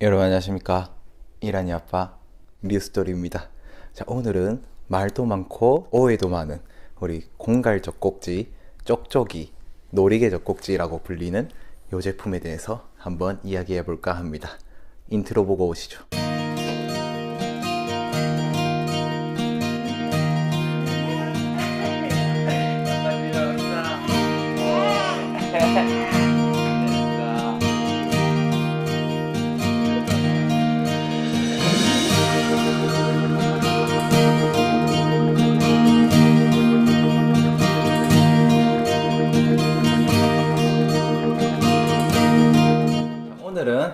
여러분 안녕하십니까. 이란이 아빠 뉴스토리입니다. 자, 오늘은 말도 많고 오해도 많은 우리 공갈 젖꼭지, 쪽쪽이, 놀이개 젖꼭지라고 불리는 이 제품에 대해서 한번 이야기해 볼까 합니다. 인트로 보고 오시죠. 오늘은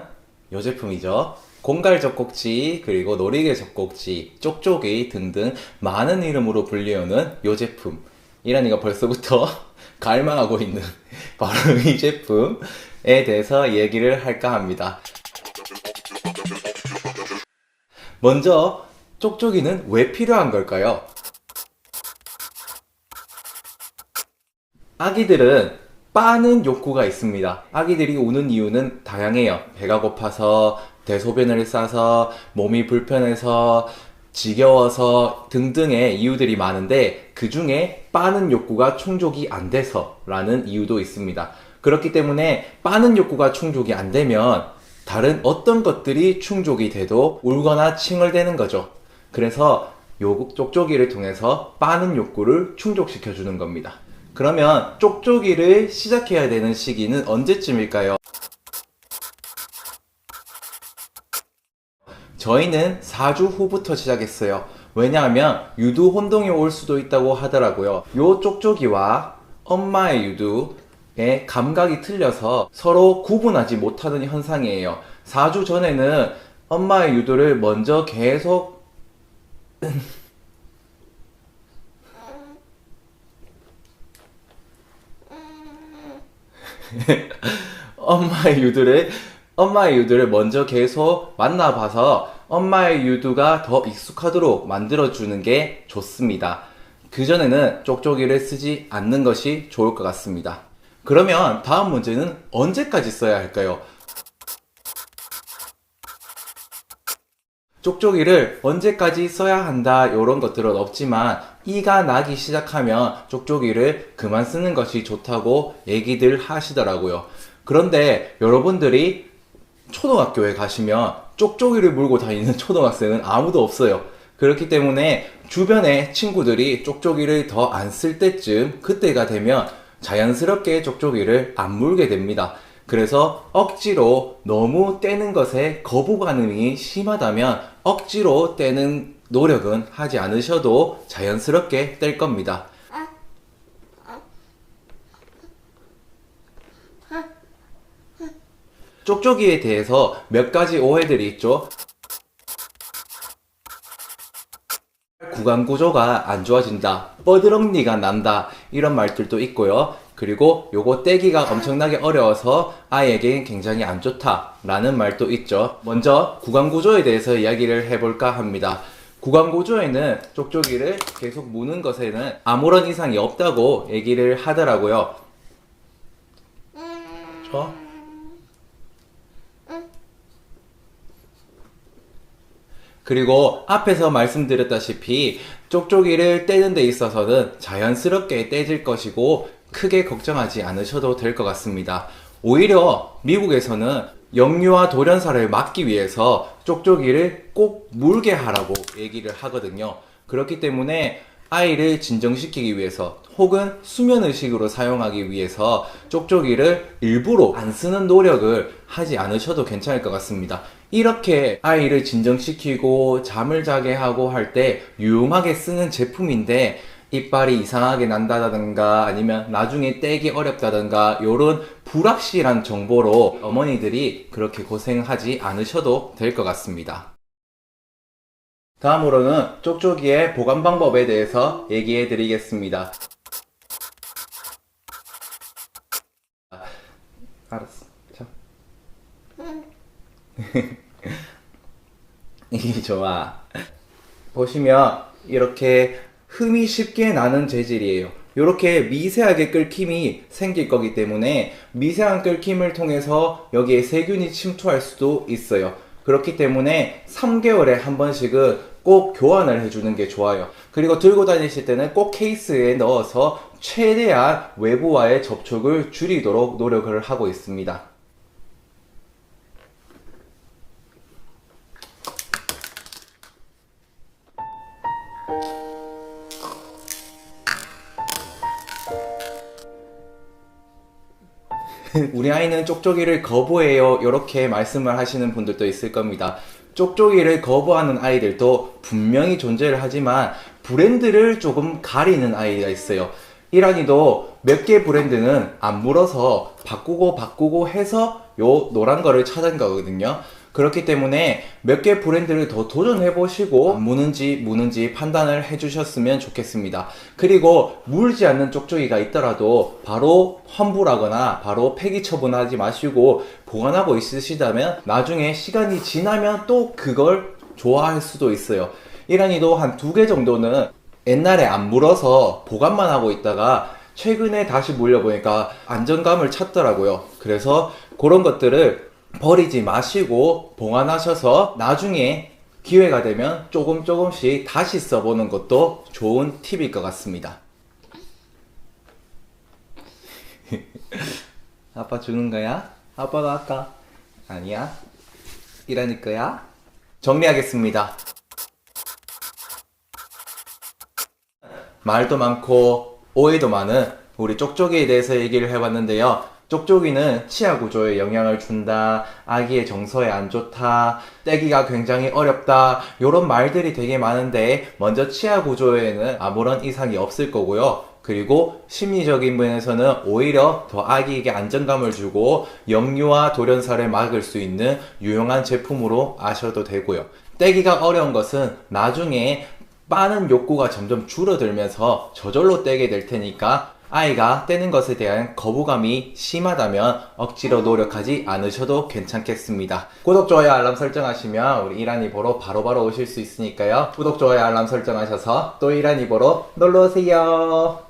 이 제품이죠. 공갈 젖꼭지, 그리고 놀이개 젖꼭지, 쪽쪽이 등등 많은 이름으로 불리우는 이 제품. 이란이가 벌써부터 갈망하고 있는 바로 이 제품에 대해서 얘기를 할까 합니다. 먼저 쪽쪽이는 왜 필요한 걸까요? 아기들은 빠는 욕구가 있습니다. 아기들이 우는 이유는 다양해요. 배가 고파서, 대소변을 싸서, 몸이 불편해서, 지겨워서 등등의 이유들이 많은데 그 중에 빠는 욕구가 충족이 안 돼서 라는 이유도 있습니다. 그렇기 때문에 빠는 욕구가 충족이 안 되면 다른 어떤 것들이 충족이 돼도 울거나 칭얼대는 거죠. 그래서 요 쪽쪽이를 통해서 빠는 욕구를 충족시켜 주는 겁니다. 그러면 쪽쪽이를 시작해야 되는 시기는 언제쯤일까요? 저희는 4주 후부터 시작했어요. 왜냐하면 유두 혼동이 올 수도 있다고 하더라고요. 요 쪽쪽이와 엄마의 유두의 감각이 틀려서 서로 구분하지 못하는 현상이에요. 4주 전에는 엄마의 유두를 먼저 계속 엄마의 유두를 먼저 계속 만나봐서 엄마의 유두가 더 익숙하도록 만들어주는 게 좋습니다. 그전에는 쪽쪽이를 쓰지 않는 것이 좋을 것 같습니다. 그러면 다음 문제는 언제까지 써야 할까요? 쪽쪽이를 언제까지 써야 한다 이런 것들은 없지만 이가 나기 시작하면 쪽쪽이를 그만 쓰는 것이 좋다고 얘기들 하시더라고요. 그런데 여러분들이 초등학교에 가시면 쪽쪽이를 물고 다니는 초등학생은 아무도 없어요. 그렇기 때문에 주변에 친구들이 쪽쪽이를 더 안 쓸 때쯤 그때가 되면 자연스럽게 쪽쪽이를 안 물게 됩니다. 그래서 억지로 너무 떼는 것에 거부감이 심하다면 억지로 떼는 노력은 하지 않으셔도 자연스럽게 뗄 겁니다. 쪽쪽이에 대해서 몇 가지 오해들이 있죠. 구강 구조가 안 좋아진다, 뻐드렁니가 난다 이런 말들도 있고요. 그리고 요거 떼기가 엄청나게 어려워서 아이에게 굉장히 안 좋다 라는 말도 있죠. 먼저 구강 구조에 대해서 이야기를 해볼까 합니다. 구강 구조에는 쪽쪽이를 계속 무는 것에는 아무런 이상이 없다고 얘기를 하더라고요. 그리고 앞에서 말씀드렸다시피 쪽쪽이를 떼는 데 있어서는 자연스럽게 떼질 것이고 크게 걱정하지 않으셔도 될 것 같습니다. 오히려 미국에서는 역류와 돌연사를 막기 위해서 쪽쪽이를 꼭 물게 하라고 얘기를 하거든요. 그렇기 때문에 아이를 진정시키기 위해서 혹은 수면의식으로 사용하기 위해서 쪽쪽이를 일부러 안 쓰는 노력을 하지 않으셔도 괜찮을 것 같습니다. 이렇게 아이를 진정시키고 잠을 자게 하고 할 때 유용하게 쓰는 제품인데 이빨이 이상하게 난다든가 아니면 나중에 떼기 어렵다든가 이런 불확실한 정보로 어머니들이 그렇게 고생하지 않으셔도 될 것 같습니다. 다음으로는 쪽쪽이의 보관 방법에 대해서 얘기해 드리겠습니다. 알았어. 자. 이게 좋아. 보시면 이렇게 흠이 쉽게 나는 재질이에요. 이렇게 미세하게 끓김이 생길 거기 때문에 미세한 끓김을 통해서 여기에 세균이 침투할 수도 있어요. 그렇기 때문에 3개월에 한 번씩은 꼭 교환을 해주는 게 좋아요. 그리고 들고 다니실 때는 꼭 케이스에 넣어서 최대한 외부와의 접촉을 줄이도록 노력을 하고 있습니다. 우리 아이는 쪽쪽이를 거부해요. 이렇게 말씀을 하시는 분들도 있을 겁니다. 쪽쪽이를 거부하는 아이들도 분명히 존재를 하지만 브랜드를 조금 가리는 아이가 있어요. 이란이도 몇 개 브랜드는 안 물어서 바꾸고 해서 요 노란 거를 찾은 거거든요. 그렇기 때문에 몇 개 브랜드를 더 도전해 보시고 무는지 판단을 해 주셨으면 좋겠습니다. 그리고 물지 않는 쪽쪽이가 있더라도 바로 환불하거나 바로 폐기 처분하지 마시고 보관하고 있으시다면 나중에 시간이 지나면 또 그걸 좋아할 수도 있어요. 이란이도 한 2개 정도는 옛날에 안 물어서 보관만 하고 있다가 최근에 다시 물려보니까 안정감을 찾더라고요. 그래서 그런 것들을 버리지 마시고 보관하셔서 나중에 기회가 되면 조금씩 다시 써보는 것도 좋은 팁일 것 같습니다. 아빠 주는 거야? 아빠가 아까? 아니야? 이라니 거야? 정리하겠습니다. 말도 많고 오해도 많은 우리 쪽쪽이에 대해서 얘기를 해봤는데요. 쪽쪽이는 치아 구조에 영향을 준다, 아기의 정서에 안 좋다, 떼기가 굉장히 어렵다, 이런 말들이 되게 많은데 먼저 치아 구조에는 아무런 이상이 없을 거고요. 그리고 심리적인 면에서는 오히려 더 아기에게 안정감을 주고 역류와 돌연사를 막을 수 있는 유용한 제품으로 아셔도 되고요. 떼기가 어려운 것은 나중에 빠는 욕구가 점점 줄어들면서 저절로 떼게 될 테니까 아이가 떼는 것에 대한 거부감이 심하다면 억지로 노력하지 않으셔도 괜찮겠습니다. 구독, 좋아요, 알람 설정하시면 우리 이란이 보러 바로바로 오실 수 있으니까요. 구독, 좋아요, 알람 설정하셔서 또 이란이 보러 놀러오세요.